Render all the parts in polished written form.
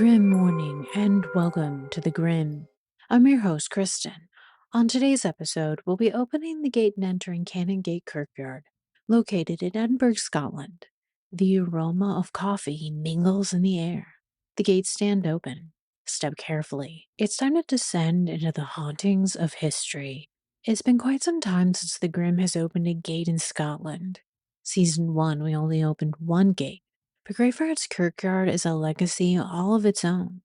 Grim morning and welcome to the Grim. I'm your host, Kristen. On today's episode, we'll be opening the gate and entering Canongate Kirkyard, located in Edinburgh, Scotland. The aroma of coffee mingles in the air. The gates stand open. Step carefully. It's time to descend into the hauntings of history. It's been quite some time since the Grim has opened a gate in Scotland. Season 1, we only opened one gate, but Graveyard's Kirkyard is a legacy all of its own.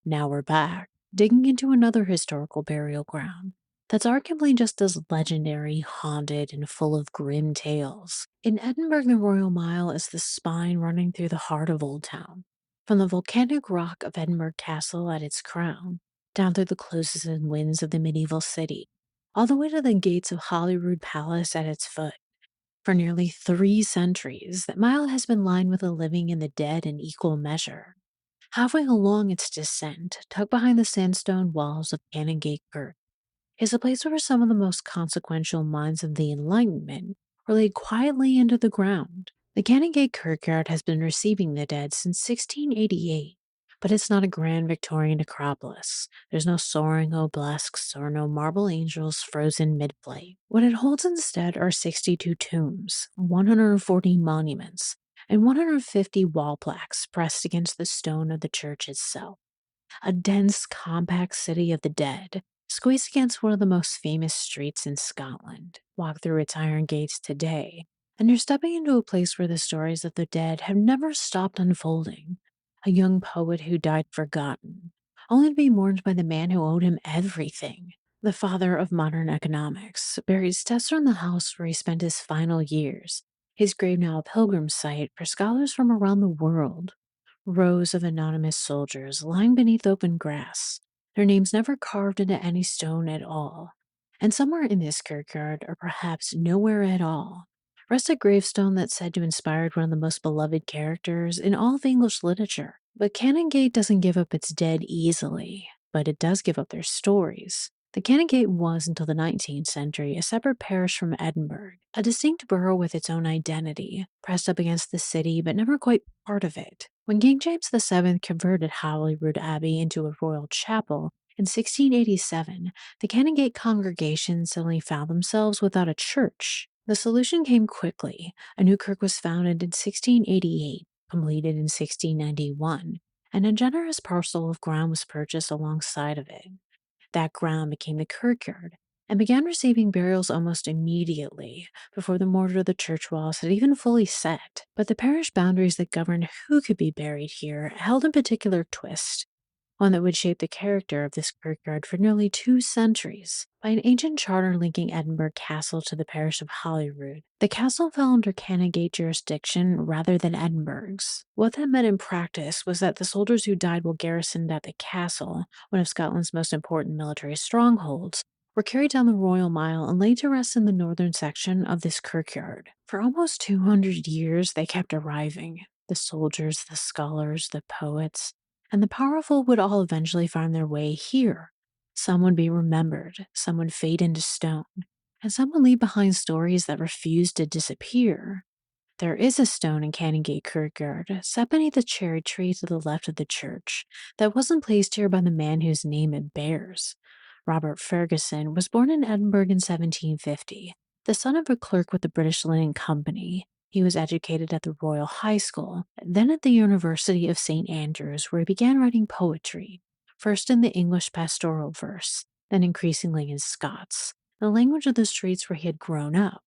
Now we're back, digging into another historical burial ground that's arguably just as legendary, haunted, and full of grim tales. In Edinburgh, the Royal Mile is the spine running through the heart of Old Town. From the volcanic rock of Edinburgh Castle at its crown, down through the closes and winds of the medieval city, all the way to the gates of Holyrood Palace at its foot. For nearly 3 centuries, that mile has been lined with the living and the dead in equal measure. Halfway along its descent, tucked behind the sandstone walls of Canongate Kirk, is a place where some of the most consequential minds of the Enlightenment were laid quietly into the ground. The Canongate Kirkyard has been receiving the dead since 1688, but it's not a grand Victorian necropolis. There's no soaring obelisks or no marble angels frozen mid-flight. What it holds instead are 62 tombs, 140 monuments, and 150 wall plaques pressed against the stone of the church itself. A dense, compact city of the dead, squeezed against one of the most famous streets in Scotland. Walk through its iron gates today, and you're stepping into a place where the stories of the dead have never stopped unfolding. A young poet who died forgotten, only to be mourned by the man who owed him everything. The father of modern economics, buried steps from the house where he spent his final years, his grave now a pilgrim site for scholars from around the world. Rows of anonymous soldiers lying beneath open grass, their names never carved into any stone at all. And somewhere in this kirkyard, or perhaps nowhere at all, rests a gravestone that's said to have inspired one of the most beloved characters in all of English literature. But Canongate doesn't give up its dead easily, but it does give up their stories. The Canongate was, until the 19th century, a separate parish from Edinburgh, a distinct borough with its own identity, pressed up against the city but never quite part of it. When King James VII converted Holyrood Abbey into a royal chapel in 1687, the Canongate congregation suddenly found themselves without a church. The solution came quickly. A new kirk was founded in 1688, completed in 1691, and a generous parcel of ground was purchased alongside of it. That ground became the kirkyard and began receiving burials almost immediately, before the mortar of the church walls had even fully set. But the parish boundaries that governed who could be buried here held a particular twist, one that would shape the character of this kirkyard for nearly 2 centuries. By an ancient charter linking Edinburgh Castle to the parish of Holyrood, the castle fell under Canongate jurisdiction rather than Edinburgh's. What that meant in practice was that the soldiers who died while garrisoned at the castle, one of Scotland's most important military strongholds, were carried down the Royal Mile and laid to rest in the northern section of this kirkyard. For almost 200 years, they kept arriving. The soldiers, the scholars, the poets, and the powerful would all eventually find their way here. Some would be remembered, some would fade into stone, and some would leave behind stories that refused to disappear. There is a stone in Canongate Kirkyard, set beneath a cherry tree to the left of the church, that wasn't placed here by the man whose name it bears. Robert Ferguson was born in Edinburgh in 1750, the son of a clerk with the British Linen Company. He was educated at the Royal High School, then at the University of St. Andrews, where he began writing poetry, first in the English pastoral verse, then increasingly in Scots, the language of the streets where he had grown up.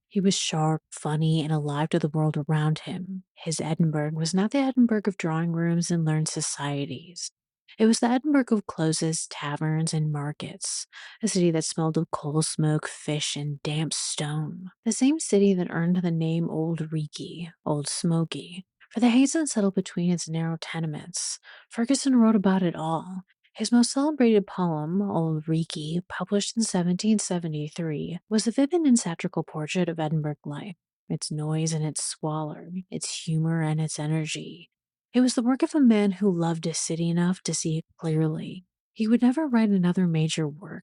He was sharp, funny, and alive to the world around him. His Edinburgh was not the Edinburgh of drawing rooms and learned societies. It was the Edinburgh of closes, taverns, and markets, a city that smelled of coal smoke, fish, and damp stone. The same city that earned the name Old Reekie, Old Smoky, for the haze that settled between its narrow tenements. Ferguson wrote about it all. His most celebrated poem, Old Reekie, published in 1773, was a vivid and satirical portrait of Edinburgh life, its noise and its squalor, its humor and its energy. It was the work of a man who loved his city enough to see it clearly. He would never write another major work.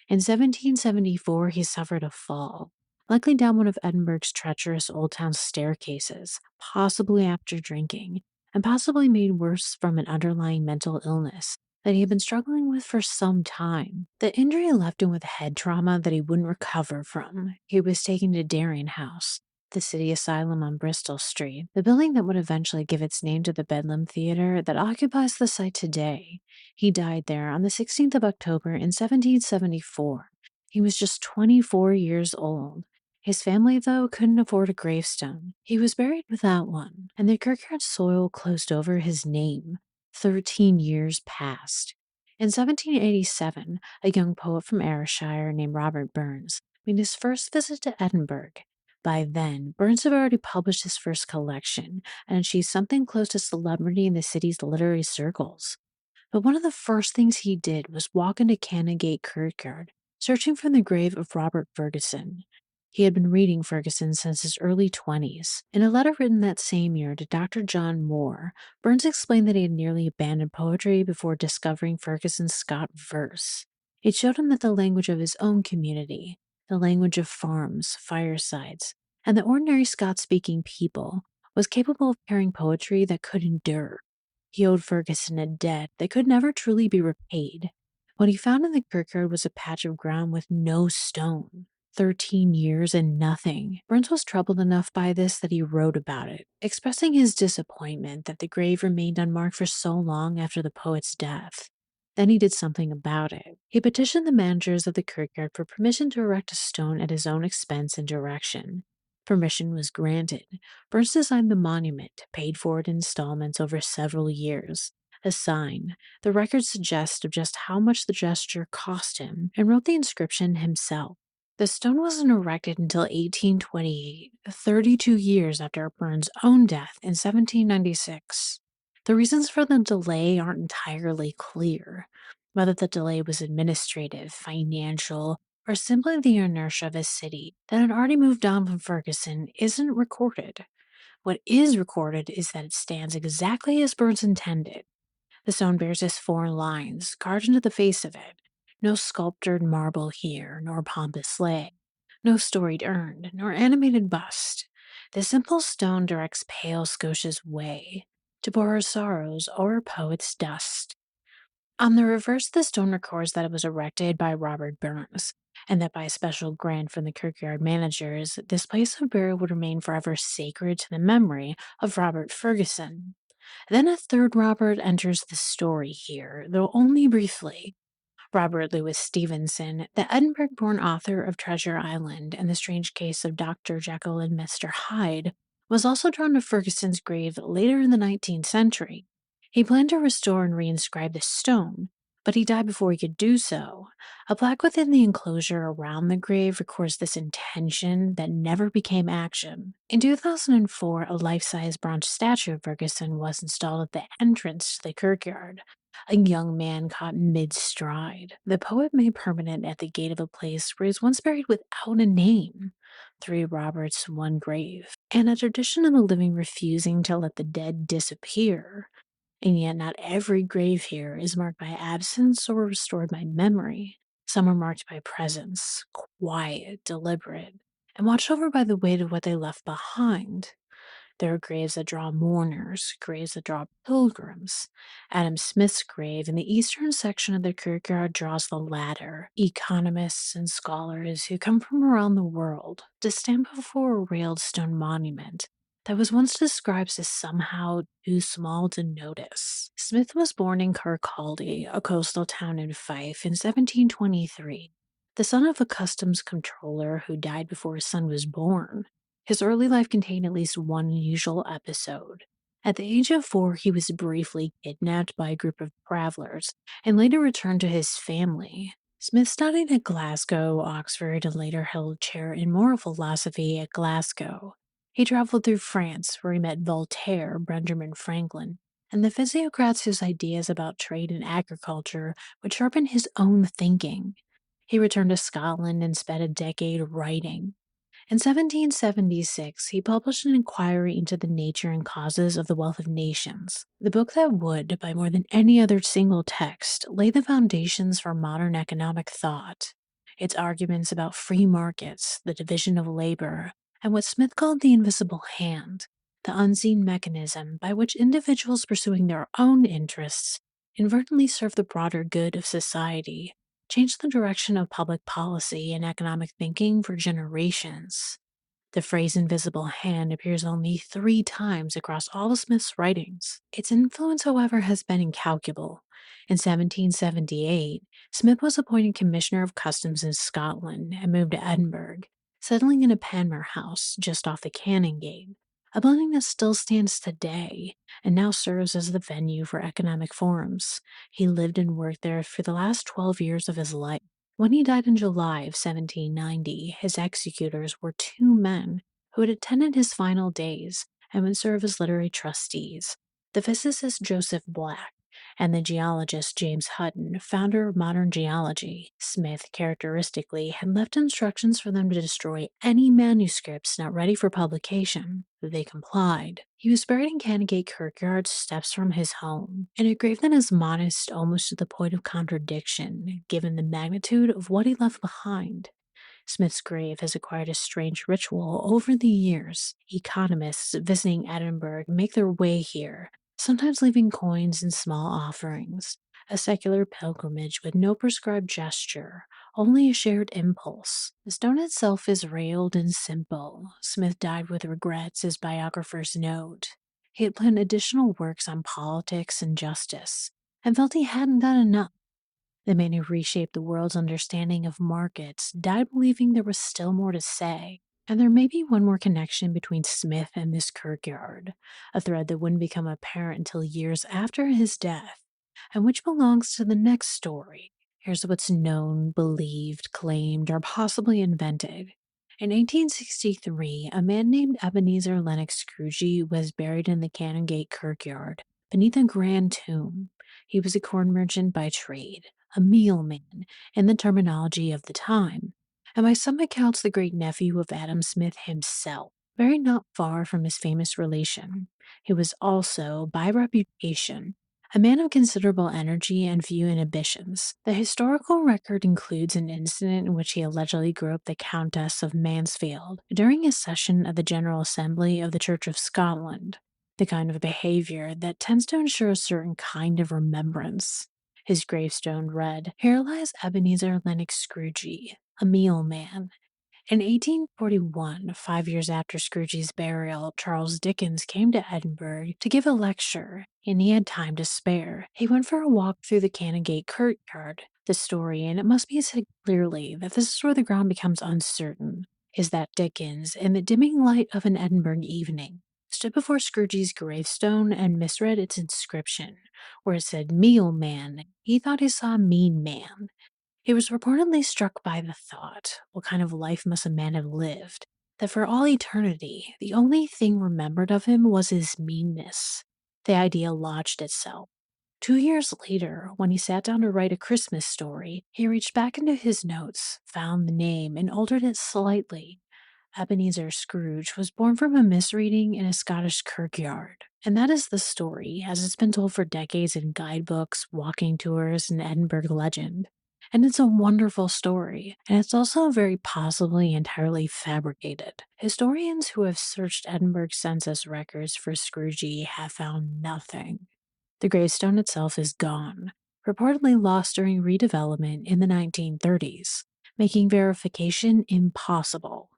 In 1774, he suffered a fall, likely down one of Edinburgh's treacherous old town staircases, possibly after drinking, and possibly made worse from an underlying mental illness that he had been struggling with for some time. The injury left him with head trauma that he wouldn't recover from. He was taken to Darien House, the city asylum on Bristol Street, the building that would eventually give its name to the Bedlam Theater that occupies the site today. He died there on the 16th of October in 1774. He was just 24 years old. His family, though, couldn't afford a gravestone. He was buried without one, and the kirkyard soil closed over his name. 13 years passed. In 1787, a young poet from Ayrshire named Robert Burns made his first visit to Edinburgh. By then, Burns had already published his first collection and achieved something close to celebrity in the city's literary circles. But one of the first things he did was walk into Canongate Kirkyard, searching for the grave of Robert Fergusson. He had been reading Ferguson since his early 20s. In a letter written that same year to Dr. John Moore, Burns explained that he had nearly abandoned poetry before discovering Ferguson's Scott verse. It showed him that the language of his own community, the language of farms, firesides, and the ordinary Scots-speaking people, was capable of carrying poetry that could endure. He owed Ferguson a debt that could never truly be repaid. What he found in the kirkyard was a patch of ground with no stone. 13 years and nothing. Burns was troubled enough by this that he wrote about it, expressing his disappointment that the grave remained unmarked for so long after the poet's death. Then he did something about it. He petitioned the managers of the kirkyard for permission to erect a stone at his own expense and direction. Permission was granted. Burns designed the monument, paid for it in installments over several years. A sign, the records suggest of just how much the gesture cost him, and wrote the inscription himself. The stone wasn't erected until 1828, 32 years after Burns' own death in 1796. The reasons for the delay aren't entirely clear. Whether the delay was administrative, financial, or simply the inertia of a city that had already moved on from Ferguson isn't recorded. What is recorded is that it stands exactly as Burns intended. The stone bears his four lines, carved into the face of it. No sculptured marble here, nor pompous sleigh. No storied urn, nor animated bust. The simple stone directs pale Scotia's way, to pour her sorrows o'er a poet's dust. On the reverse, the stone records that it was erected by Robert Burns, and that by a special grant from the kirkyard managers, this place of burial would remain forever sacred to the memory of Robert Fergusson. Then a third Robert enters the story here, though only briefly. Robert Louis Stevenson, the Edinburgh-born author of Treasure Island and The Strange Case of Dr. Jekyll and Mr. Hyde, was also drawn to Ferguson's grave later in the 19th century. He planned to restore and reinscribe the stone, but he died before he could do so. A plaque within the enclosure around the grave records this intention that never became action. In 2004, a life-size bronze statue of Ferguson was installed at the entrance to the kirkyard. A young man caught mid-stride. The poet made permanent at the gate of a place where he was once buried without a name. 3 Roberts, 1 grave. And a tradition of the living refusing to let the dead disappear. And yet not every grave here is marked by absence or restored by memory. Some are marked by presence, quiet, deliberate, and watched over by the weight of what they left behind. There are graves that draw mourners, graves that draw pilgrims. Adam Smith's grave in the eastern section of the kirkyard draws the latter, economists and scholars who come from around the world to stand before a railed stone monument that was once described as somehow too small to notice. Smith was born in Kirkcaldy, a coastal town in Fife, in 1723, the son of a customs controller who died before his son was born. His early life contained at least one unusual episode. At the age of 4, he was briefly kidnapped by a group of travelers and later returned to his family. Smith studied at Glasgow, Oxford, and later held a chair in moral philosophy at Glasgow. He traveled through France, where he met Voltaire, Benjamin Franklin, and the physiocrats whose ideas about trade and agriculture would sharpen his own thinking. He returned to Scotland and spent a decade writing. In 1776, he published an inquiry into the nature and causes of the wealth of nations, the book that would, by more than any other single text, lay the foundations for modern economic thought. Its arguments about free markets, the division of labor, and what Smith called the invisible hand, the unseen mechanism by which individuals pursuing their own interests inadvertently serve the broader good of society, changed the direction of public policy and economic thinking for generations. The phrase invisible hand appears only 3 times across all of Smith's writings. Its influence, however, has been incalculable. In 1778, Smith was appointed Commissioner of Customs in Scotland and moved to Edinburgh, settling in a Panmure house just off the Canongate, a building that still stands today and now serves as the venue for economic forums. He lived and worked there for the last 12 years of his life. When he died in July of 1790, his executors were 2 men who had attended his final days and would serve as literary trustees: the physicist Joseph Black and the geologist James Hutton, founder of modern geology. Smith, characteristically, had left instructions for them to destroy any manuscripts not ready for publication. They complied. He was buried in Canongate Kirkyard, steps from his home, in a grave that is modest almost to the point of contradiction, given the magnitude of what he left behind. Smith's grave has acquired a strange ritual over the years. Economists visiting Edinburgh make their way here, sometimes leaving coins and small offerings, a secular pilgrimage with no prescribed gesture, only a shared impulse. The stone itself is railed and simple. Smith died with regrets, his biographers note. He had planned additional works on politics and justice, and felt he hadn't done enough. The man who reshaped the world's understanding of markets died believing there was still more to say. And there may be one more connection between Smith and this kirkyard, a thread that wouldn't become apparent until years after his death, and which belongs to the next story. Here's what's known, believed, claimed, or possibly invented. In 1863, a man named Ebenezer Lennox Scrooge was buried in the Canongate Kirkyard beneath a grand tomb. He was a corn merchant by trade, a mealman in the terminology of the time, and by some accounts the great nephew of Adam Smith himself, very not far from his famous relation. He was also, by reputation, a man of considerable energy and few inhibitions. The historical record includes an incident in which he allegedly groped the Countess of Mansfield during a session of the General Assembly of the Church of Scotland, the kind of behavior that tends to ensure a certain kind of remembrance. His gravestone read, "Here lies Ebenezer Lennox Scrooge, a mealman." In 1841, 5 years after Scrooge's burial, Charles Dickens came to Edinburgh to give a lecture, and he had time to spare. He went for a walk through the Canongate Kirkyard. The story, and it must be said clearly that this is where the ground becomes uncertain, is that Dickens, in the dimming light of an Edinburgh evening, stood before Scrooge's gravestone and misread its inscription. Where it said meal man, he thought he saw mean man. He was reportedly struck by the thought, what kind of life must a man have lived, that for all eternity, the only thing remembered of him was his meanness. The idea lodged itself. 2 years later, when he sat down to write A Christmas Story, he reached back into his notes, found the name, and altered it slightly. Ebenezer Scrooge was born from a misreading in a Scottish kirkyard. And that is the story, as it's been told for decades in guidebooks, walking tours, and Edinburgh legend. And it's a wonderful story, and it's also very possibly entirely fabricated. Historians who have searched Edinburgh census records for Scrooge have found nothing. The gravestone itself is gone, reportedly lost during redevelopment in the 1930s, making verification impossible.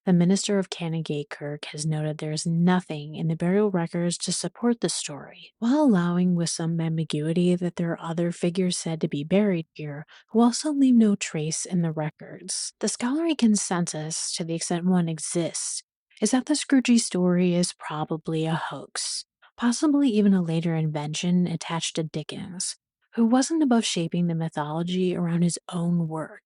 The minister of Canongate Kirk has noted there is nothing in the burial records to support the story, while allowing with some ambiguity that there are other figures said to be buried here who also leave no trace in the records. The scholarly consensus, to the extent one exists, is that the Scrooge story is probably a hoax, possibly even a later invention attached to Dickens, who wasn't above shaping the mythology around his own work.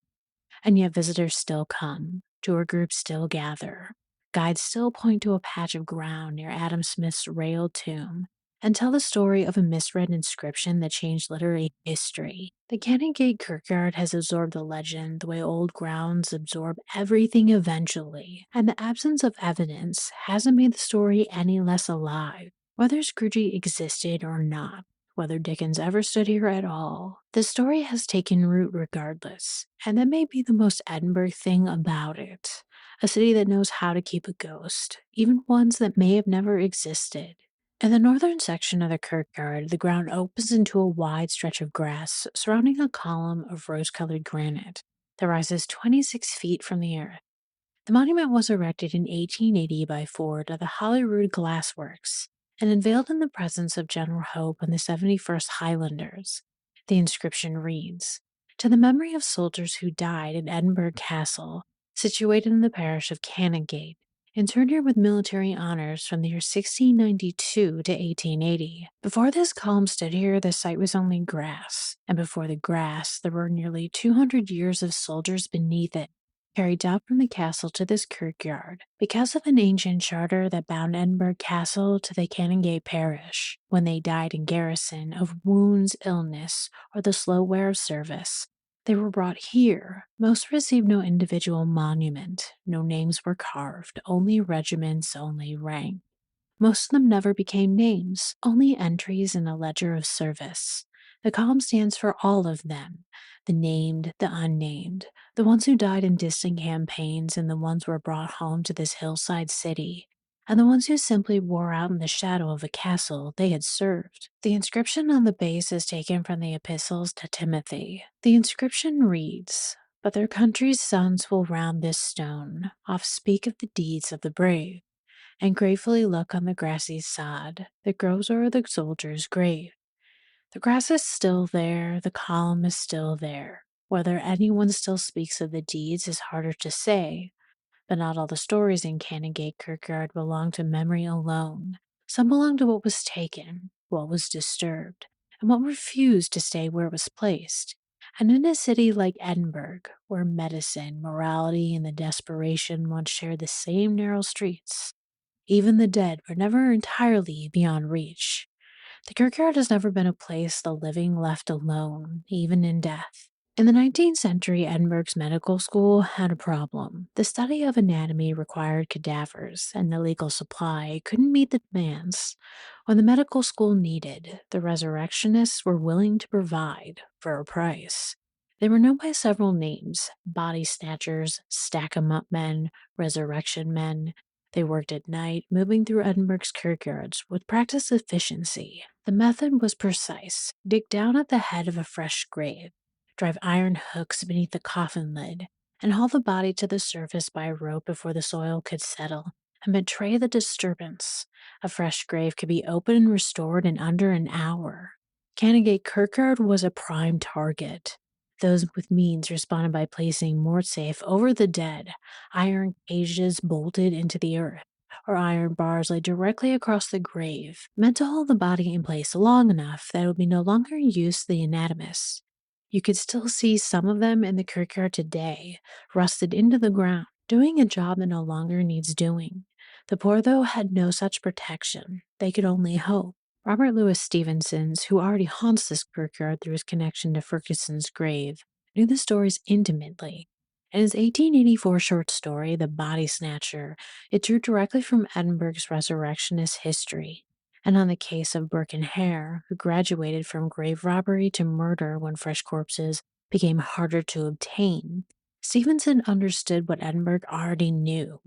And yet visitors still come, tour groups still gather, guides still point to a patch of ground near Adam Smith's railed tomb and tell the story of a misread inscription that changed literary history. The Canongate Kirkyard has absorbed the legend the way old grounds absorb everything eventually, and the absence of evidence hasn't made the story any less alive. Whether Scrooge existed or not, whether Dickens ever stood here at all, the story has taken root regardless, and that may be the most Edinburgh thing about it. a city that knows how to keep a ghost, even ones that may have never existed. In the northern section of the kirkyard, the ground opens into a wide stretch of grass surrounding a column of rose colored granite that rises 26 feet from the earth. The monument was erected in 1880 by Ford at the Holyrood Glass Works and unveiled in the presence of General Hope and the 71st Highlanders. The inscription reads, "To the memory of soldiers who died in Edinburgh Castle, situated in the parish of Canongate, interred here with military honors from the year 1692 to 1880. Before this column stood here, the site was only grass, and before the grass, there were nearly 200 years of soldiers beneath it, carried down from the castle to this kirkyard, because of an ancient charter that bound Edinburgh Castle to the Canongate parish. When they died in garrison of wounds, illness, or the slow wear of service, they were brought here. Most received no individual monument, no names were carved, only regiments, only rank. Most of them never became names, only entries in a ledger of service. The column stands for all of them, the named, the unnamed, the ones who died in distant campaigns and the ones who were brought home to this hillside city, and the ones who simply wore out in the shadow of a castle they had served. The inscription on the base is taken from the epistles to Timothy. The inscription reads, "But their country's sons will round this stone oft speak of the deeds of the brave, and gratefully look on the grassy sod that grows o'er the soldier's grave." The grass is still there, the column is still there. Whether anyone still speaks of the deeds is harder to say, but not all the stories in Canongate Kirkyard belong to memory alone. Some belong to what was taken, what was disturbed, and what refused to stay where it was placed. And in a city like Edinburgh, where medicine, morality, and the desperation once shared the same narrow streets, even the dead were never entirely beyond reach. The kirkyard has never been a place the living left alone, even in death. In the 19th century, Edinburgh's medical school had a problem. The study of anatomy required cadavers, and the legal supply couldn't meet the demands. When the medical school needed, the resurrectionists were willing to provide for a price. They were known by several names: body snatchers, stack 'em up men, resurrection men. They worked at night, moving through Edinburgh's kirkyards with practiced efficiency. The method was precise: dig down at the head of a fresh grave, drive iron hooks beneath the coffin lid, and haul the body to the surface by a rope before the soil could settle and betray the disturbance. A fresh grave could be opened and restored in under an hour. Canongate Kirkyard was a prime target. Those with means responded by placing Mortsafe over the dead, iron cages bolted into the earth, or iron bars laid directly across the grave, meant to hold the body in place long enough that it would be no longer in use to the anatomist. You could still see some of them in the kirkyard today, rusted into the ground, doing a job that no longer needs doing. The poor, though, had no such protection. They could only hope. Robert Louis Stevenson's, who already haunts this kirkyard through his connection to Ferguson's grave, knew the stories intimately. In his 1884 short story, The Body Snatcher, it drew directly from Edinburgh's resurrectionist history, and on the case of Burke and Hare, who graduated from grave robbery to murder when fresh corpses became harder to obtain. Stevenson understood what Edinburgh already knew: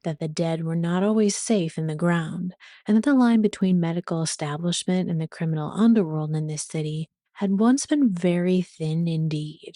that the dead were not always safe in the ground, and that the line between medical establishment and the criminal underworld in this city had once been very thin indeed.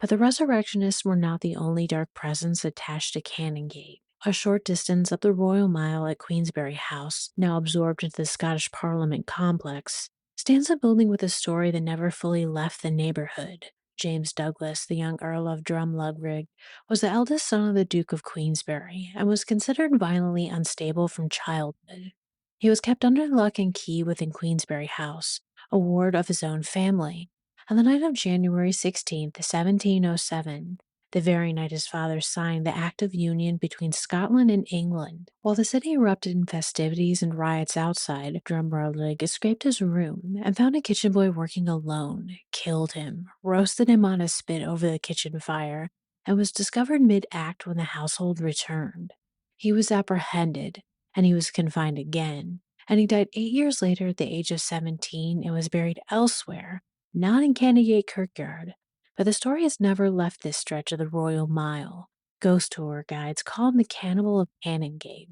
But the resurrectionists were not the only dark presence attached to Canongate. A short distance up the Royal Mile at Queensberry House, now absorbed into the Scottish Parliament complex, stands a building with a story that never fully left the neighborhood. James Douglas, the young Earl of Drumlugrig, was the eldest son of the Duke of Queensberry and was considered violently unstable from childhood. He was kept under lock and key within Queensberry House, a ward of his own family. On the night of January 16th, 1707, the very night his father signed the Act of Union between Scotland and England, while the city erupted in festivities and riots outside, Drumlugrig escaped his room and found a kitchen boy working alone, killed him, roasted him on a spit over the kitchen fire, and was discovered mid-act when the household returned. He was apprehended, and he was confined again, and he died 8 years later at the age of 17 and was buried elsewhere, not in Canongate Kirkyard. But the story has never left this stretch of the Royal Mile. Ghost tour guides call him the Cannibal of Canongate,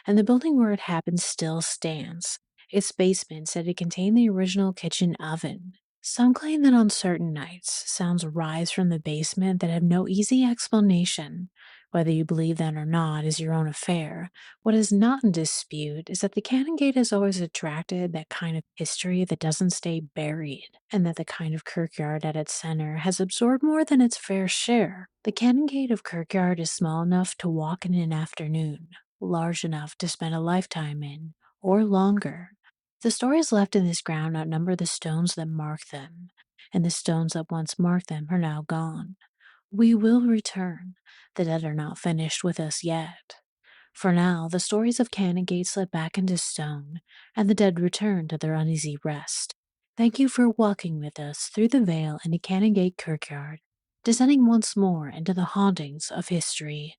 and the building where it happened still stands. Its basement said it contained the original kitchen oven. Some claim that on certain nights, sounds rise from the basement that have no easy explanation. Whether you believe that or not is your own affair. What is not in dispute is that the Canongate has always attracted that kind of history that doesn't stay buried, and that the kind of kirkyard at its center has absorbed more than its fair share. The Canongate of Kirkyard is small enough to walk in an afternoon, large enough to spend a lifetime in, or longer. The stories left in this ground outnumber the stones that mark them, and the stones that once marked them are now gone. We will return. The dead are not finished with us yet. For now, the stories of Canongate slip back into stone, and the dead return to their uneasy rest. Thank you for walking with us through the vale into Canongate Kirkyard, descending once more into the hauntings of history.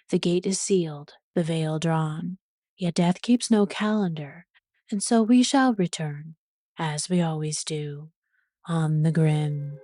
The gate is sealed, the veil drawn, yet death keeps no calendar, and so we shall return, as we always do, on the grim.